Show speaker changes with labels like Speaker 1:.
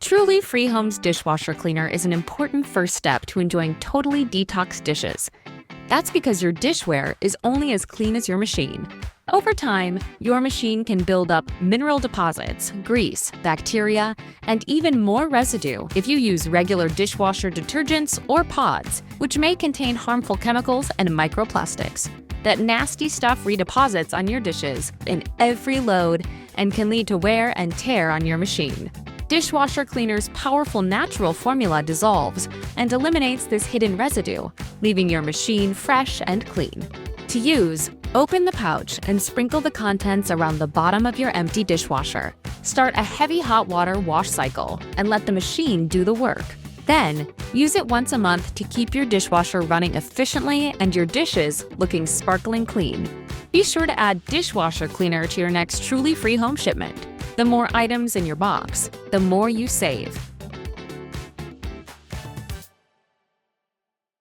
Speaker 1: Truly Free Home's dishwasher cleaner is an important first step to enjoying totally detox dishes. That's because your dishware is only as clean as your machine. Over time, your machine can build up mineral deposits, grease, bacteria, and even more residue if you use regular dishwasher detergents or pods, which may contain harmful chemicals and microplastics. That nasty stuff redeposits on your dishes in every load and can lead to wear and tear on your machine. Dishwasher Cleaner's powerful natural formula dissolves and eliminates this hidden residue, leaving your machine fresh and clean. To use, open the pouch and sprinkle the contents around the bottom of your empty dishwasher. Start a heavy hot water wash cycle and let the machine do the work. Then, use it once a month to keep your dishwasher running efficiently and your dishes looking sparkling clean. Be sure to add Dishwasher Cleaner to your next Truly Free Home shipment. The more items in your box, the more you save.